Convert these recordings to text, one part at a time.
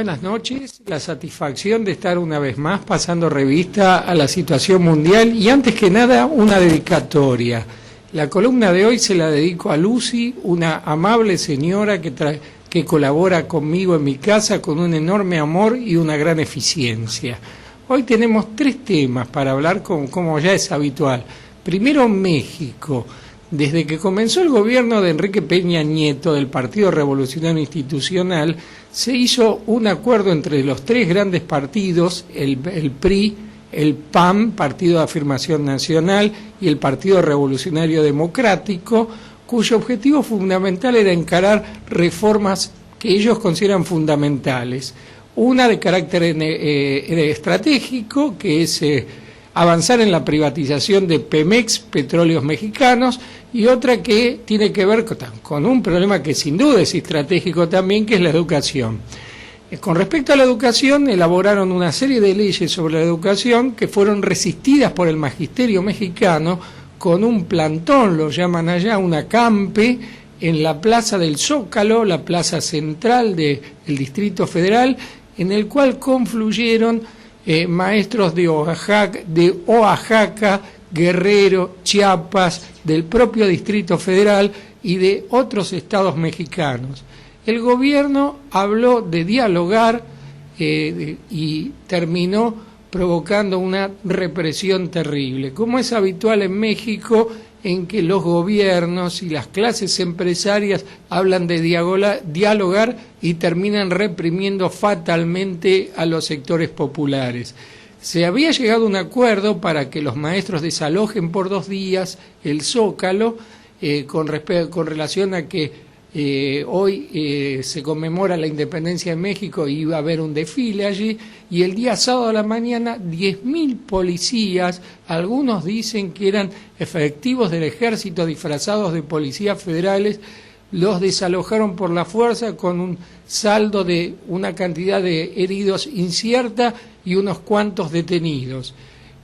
Buenas noches, la satisfacción de estar una vez más pasando revista a la situación mundial y antes que nada una dedicatoria. La columna de hoy se la dedico a Lucy, una amable señora que colabora conmigo en mi casa con un enorme amor y una gran eficiencia. Hoy tenemos 3 temas para hablar como ya es habitual. Primero, México. Desde que comenzó el gobierno de Enrique Peña Nieto del Partido Revolucionario Institucional, se hizo un acuerdo entre los 3 grandes partidos, el PRI, el PAN, Partido de Afirmación Nacional, y el Partido Revolucionario Democrático, cuyo objetivo fundamental era encarar reformas que ellos consideran fundamentales. Una de carácter estratégico, que es avanzar en la privatización de Pemex, Petróleos Mexicanos, y otra que tiene que ver con un problema que sin duda es estratégico también, que es la educación. Con respecto a la educación, elaboraron una serie de leyes sobre la educación que fueron resistidas por el magisterio mexicano con un plantón, lo llaman allá, un acampe, en la plaza del Zócalo, la plaza central del Distrito Federal, en el cual confluyeron maestros de Oaxaca, Guerrero, Chiapas, del propio Distrito Federal y de otros estados mexicanos. El gobierno habló de dialogar y terminó provocando una represión terrible, como es habitual en México, en que los gobiernos y las clases empresarias hablan de dialogar y terminan reprimiendo fatalmente a los sectores populares. Se había llegado a un acuerdo para que los maestros desalojen por 2 días el Zócalo, con relación a que hoy se conmemora la independencia de México y iba a haber un desfile allí, y el día sábado a la mañana 10.000 policías, algunos dicen que eran efectivos del ejército disfrazados de policías federales, los desalojaron por la fuerza con un saldo de una cantidad de heridos incierta y unos cuantos detenidos.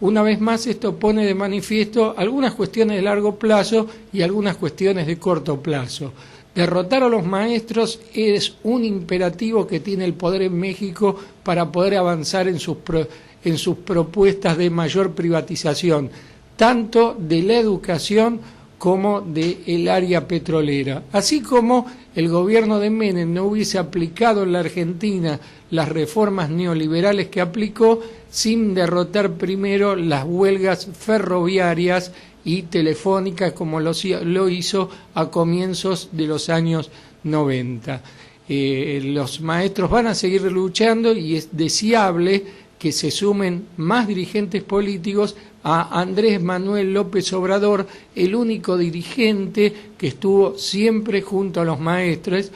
Una vez más esto pone de manifiesto algunas cuestiones de largo plazo y algunas cuestiones de corto plazo. Derrotar a los maestros es un imperativo que tiene el poder en México para poder avanzar en sus propuestas de mayor privatización, tanto de la educación como del área petrolera. Así como el gobierno de Menem no hubiese aplicado en la Argentina las reformas neoliberales que aplicó sin derrotar primero las huelgas ferroviarias y telefónicas como lo hizo a comienzos de los años 90. Los maestros van a seguir luchando y es deseable que se sumen más dirigentes políticos a Andrés Manuel López Obrador, el único dirigente que estuvo siempre junto a los maestros,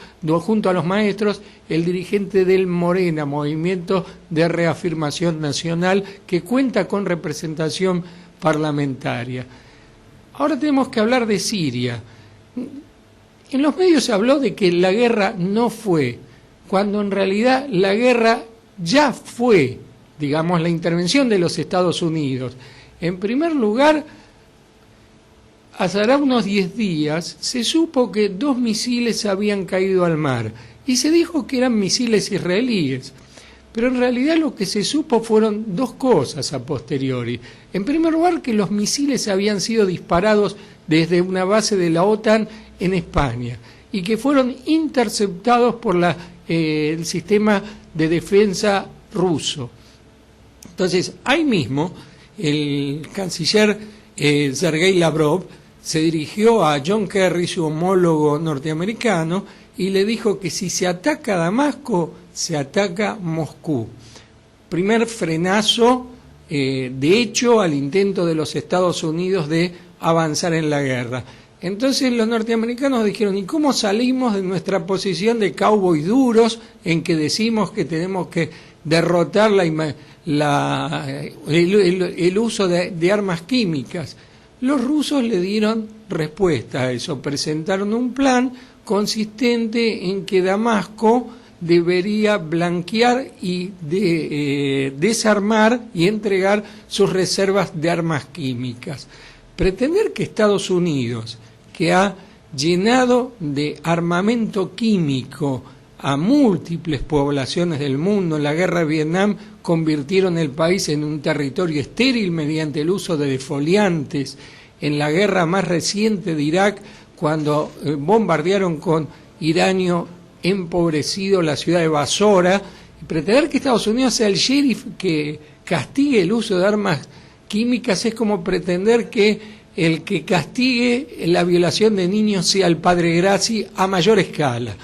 el dirigente del Morena, Movimiento de Reafirmación Nacional, que cuenta con representación parlamentaria. Ahora tenemos que hablar de Siria. En los medios se habló de que la guerra no fue, cuando en realidad la guerra ya fue, digamos, la intervención de los Estados Unidos. En primer lugar, hace unos 10 días se supo que 2 misiles habían caído al mar y se dijo que eran misiles israelíes. Pero en realidad lo que se supo fueron 2 cosas a posteriori. En primer lugar, que los misiles habían sido disparados desde una base de la OTAN en España y que fueron interceptados por el sistema de defensa ruso. Entonces, ahí mismo, el canciller Sergei Lavrov se dirigió a John Kerry, su homólogo norteamericano, y le dijo que si se ataca a Damasco, se ataca Moscú. Primer frenazo, de hecho, al intento de los Estados Unidos de avanzar en la guerra. Entonces los norteamericanos dijeron, ¿y cómo salimos de nuestra posición de cowboys duros en que decimos que tenemos que derrotar el uso de armas químicas? Los rusos le dieron respuesta a eso, presentaron un plan consistente en que Damasco debería blanquear y desarmar y entregar sus reservas de armas químicas. Pretender que Estados Unidos, que ha llenado de armamento químico a múltiples poblaciones del mundo. En la guerra de Vietnam convirtieron el país en un territorio estéril mediante el uso de defoliantes. En la guerra más reciente de Irak, cuando bombardearon con uranio empobrecido la ciudad de Basora, pretender que Estados Unidos sea el sheriff que castigue el uso de armas químicas es como pretender que el que castigue la violación de niños sea el padre Graci a mayor escala.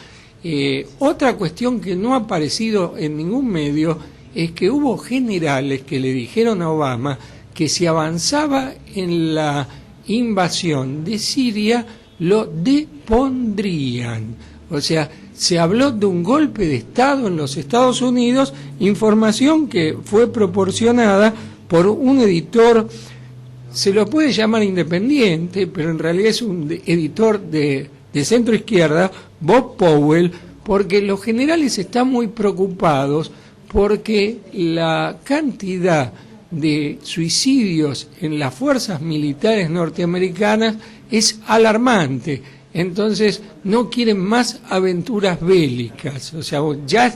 Otra cuestión que no ha aparecido en ningún medio es que hubo generales que le dijeron a Obama que si avanzaba en la invasión de Siria lo depondrían. O sea, se habló de un golpe de Estado en los Estados Unidos, información que fue proporcionada por un editor, se lo puede llamar independiente, pero en realidad es un editor de centro izquierda, Bob Powell, porque los generales están muy preocupados porque la cantidad de suicidios en las fuerzas militares norteamericanas es alarmante. Entonces no quieren más aventuras bélicas, o sea, ya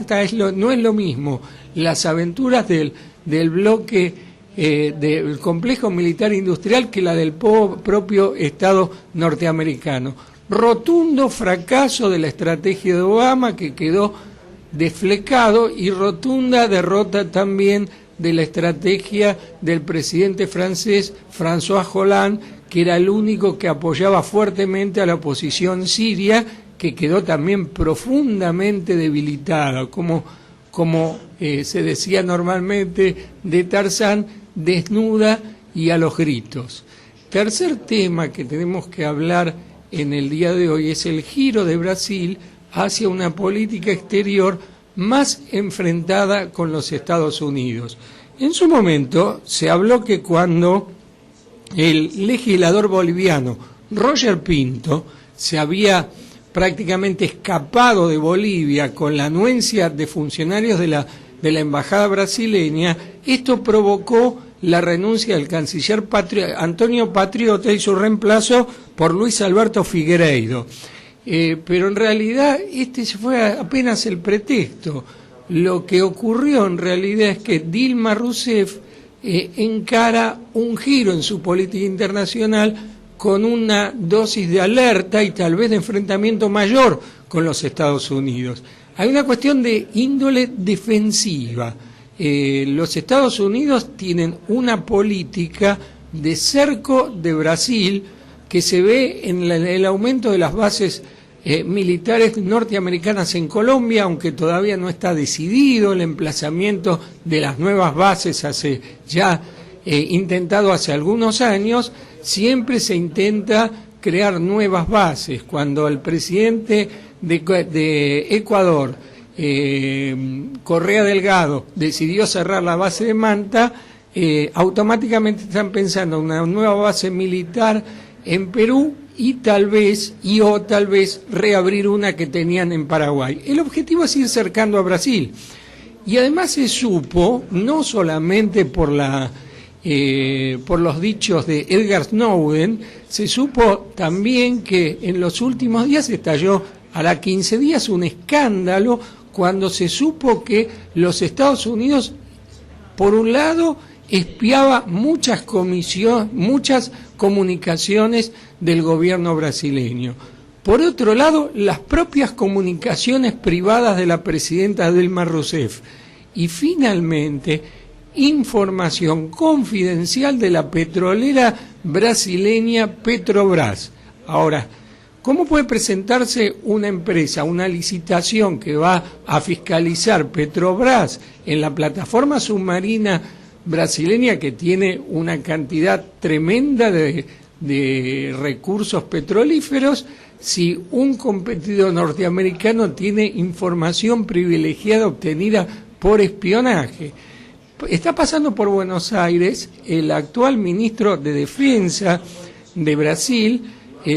no es lo mismo las aventuras del bloque del complejo militar industrial que la del propio Estado norteamericano. Rotundo fracaso de la estrategia de Obama, que quedó desflecado, y rotunda derrota también de la estrategia del presidente francés François Hollande, que era el único que apoyaba fuertemente a la oposición siria, que quedó también profundamente debilitada, como se decía normalmente de Tarzán, desnuda y a los gritos. Tercer tema que tenemos que hablar en el día de hoy es el giro de Brasil hacia una política exterior más enfrentada con los Estados Unidos. En su momento se habló que cuando el legislador boliviano Roger Pinto se había prácticamente escapado de Bolivia con la anuencia de funcionarios de la embajada brasileña, esto provocó la renuncia del canciller Antonio Patriota y su reemplazo por Luis Alberto Figueiredo. Pero en realidad este fue apenas el pretexto. Lo que ocurrió en realidad es que Dilma Rousseff encara un giro en su política internacional con una dosis de alerta y tal vez de enfrentamiento mayor con los Estados Unidos. Hay una cuestión de índole defensiva. Los Estados Unidos tienen una política de cerco de Brasil que se ve en el aumento de las bases militares norteamericanas en Colombia, aunque todavía no está decidido el emplazamiento de las nuevas bases intentado hace algunos años. Siempre se intenta crear nuevas bases. Cuando el presidente de Ecuador, Correa Delgado, decidió cerrar la base de Manta, automáticamente están pensando en una nueva base militar en Perú y tal vez reabrir una que tenían en Paraguay. El objetivo es ir cercando a Brasil. Y además se supo, no solamente por los dichos de Edward Snowden, se supo también que en los últimos días estalló a la 15 días un escándalo cuando se supo que los Estados Unidos, por un lado, espiaba muchas comunicaciones del gobierno brasileño. Por otro lado, las propias comunicaciones privadas de la presidenta Dilma Rousseff. Y finalmente, información confidencial de la petrolera brasileña Petrobras. Ahora, ¿cómo puede presentarse una empresa, una licitación que va a fiscalizar Petrobras en la plataforma submarina brasileña que tiene una cantidad tremenda de recursos petrolíferos, si un competidor norteamericano tiene información privilegiada obtenida por espionaje? Está pasando por Buenos Aires el actual ministro de Defensa de Brasil,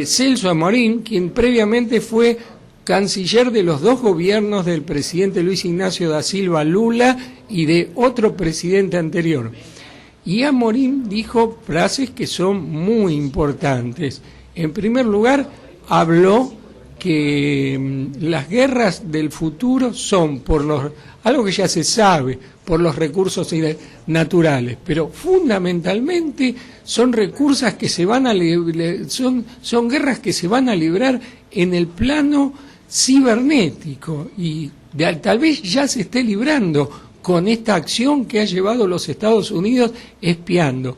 Celso Amorim, quien previamente fue canciller de los dos gobiernos del presidente Luis Ignacio da Silva Lula y de otro presidente anterior. Y Amorim dijo frases que son muy importantes. En primer lugar, habló que las guerras del futuro son algo que ya se sabe, por los recursos naturales, pero fundamentalmente son recursos que se van a son guerras que se van a librar en el plano cibernético y tal vez ya se esté librando con esta acción que ha llevado los Estados Unidos espiando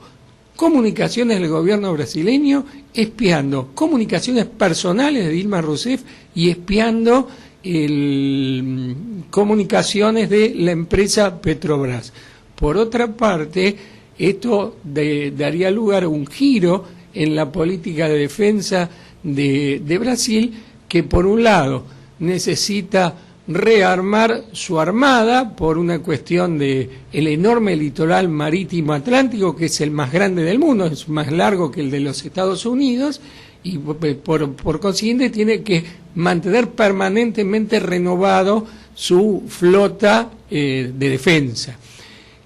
comunicaciones del gobierno brasileño, espiando comunicaciones personales de Dilma Rousseff y espiando comunicaciones de la empresa Petrobras. Por otra parte, esto daría lugar a un giro en la política de defensa de Brasil, que por un lado necesita rearmar su armada por una cuestión de el enorme litoral marítimo atlántico, que es el más grande del mundo, es más largo que el de los Estados Unidos, y por consiguiente tiene que mantener permanentemente renovado su flota de defensa.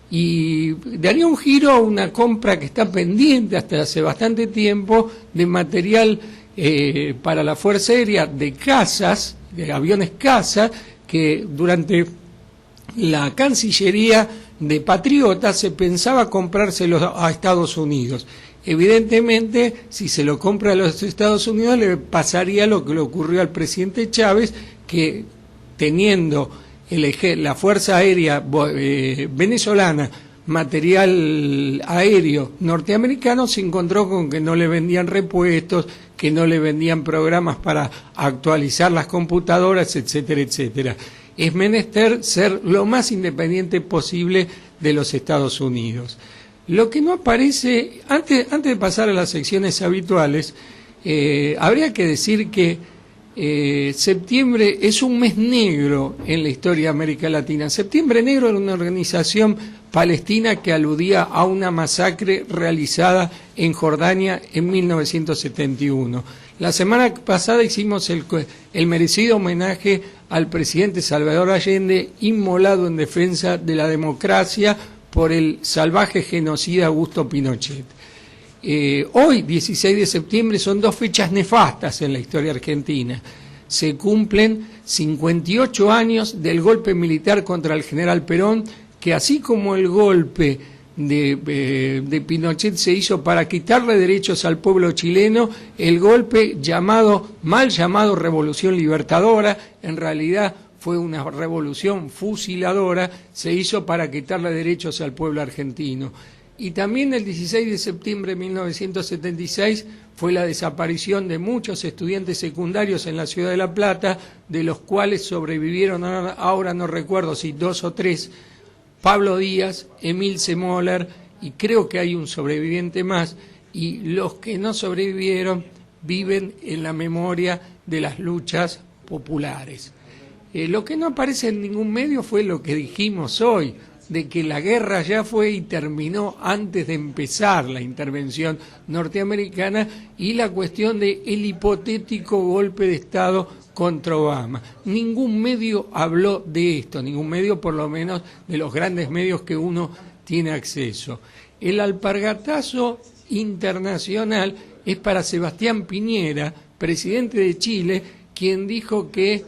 Y daría un giro a una compra que está pendiente hasta hace bastante tiempo de material para la Fuerza Aérea de cazas, de aviones caza, que durante la Cancillería de Patriota se pensaba comprárselos a Estados Unidos. Evidentemente, si se lo compra a los Estados Unidos, le pasaría lo que le ocurrió al presidente Chávez, que teniendo la Fuerza Aérea venezolana material aéreo norteamericano, se encontró con que no le vendían repuestos, que no le vendían programas para actualizar las computadoras, etcétera, etcétera. Es menester ser lo más independiente posible de los Estados Unidos. Lo que no aparece, antes de pasar a las secciones habituales, habría que decir que septiembre es un mes negro en la historia de América Latina. Septiembre Negro era una organización palestina que aludía a una masacre realizada en Jordania en 1971. La semana pasada hicimos el merecido homenaje al presidente Salvador Allende, inmolado en defensa de la democracia por el salvaje genocida Augusto Pinochet. Hoy, 16 de septiembre, son dos fechas nefastas en la historia argentina. Se cumplen 58 años del golpe militar contra el general Perón, que así como el golpe de Pinochet se hizo para quitarle derechos al pueblo chileno, el golpe mal llamado Revolución Libertadora, en realidad fue una revolución fusiladora, se hizo para quitarle derechos al pueblo argentino. Y también el 16 de septiembre de 1976 fue la desaparición de muchos estudiantes secundarios en la ciudad de La Plata, de los cuales sobrevivieron, ahora no recuerdo si 2 o 3, Pablo Díaz, Emil Semoller, y creo que hay un sobreviviente más, y los que no sobrevivieron viven en la memoria de las luchas populares. Lo que no aparece en ningún medio fue lo que dijimos hoy, de que la guerra ya fue y terminó antes de empezar la intervención norteamericana, y la cuestión del hipotético golpe de Estado contra Obama. Ningún medio habló de esto, ningún medio, por lo menos de los grandes medios que uno tiene acceso. El alpargatazo internacional es para Sebastián Piñera, presidente de Chile, quien dijo que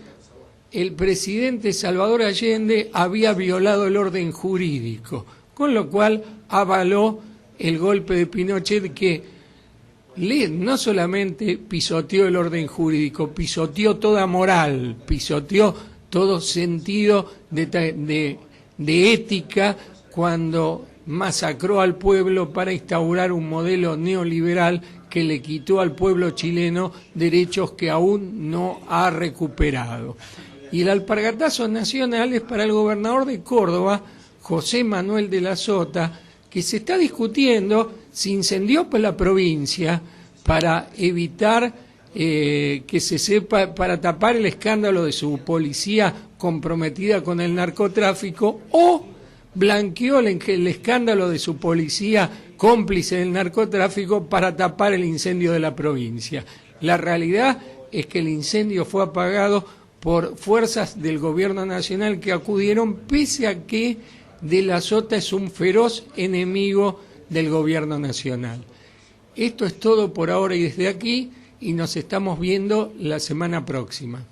el presidente Salvador Allende había violado el orden jurídico, con lo cual avaló el golpe de Pinochet, que no solamente pisoteó el orden jurídico, pisoteó toda moral, pisoteó todo sentido de ética, cuando masacró al pueblo para instaurar un modelo neoliberal que le quitó al pueblo chileno derechos que aún no ha recuperado. Y el alpargatazo nacional es para el gobernador de Córdoba, José Manuel de la Sota, que se está discutiendo si incendió por la provincia para evitar que se sepa, para tapar el escándalo de su policía comprometida con el narcotráfico, o blanqueó el escándalo de su policía cómplice del narcotráfico para tapar el incendio de la provincia. La realidad es que el incendio fue apagado por fuerzas del gobierno nacional que acudieron, pese a que de la Sota es un feroz enemigo del gobierno nacional. Esto es todo por ahora y desde aquí, y nos estamos viendo la semana próxima.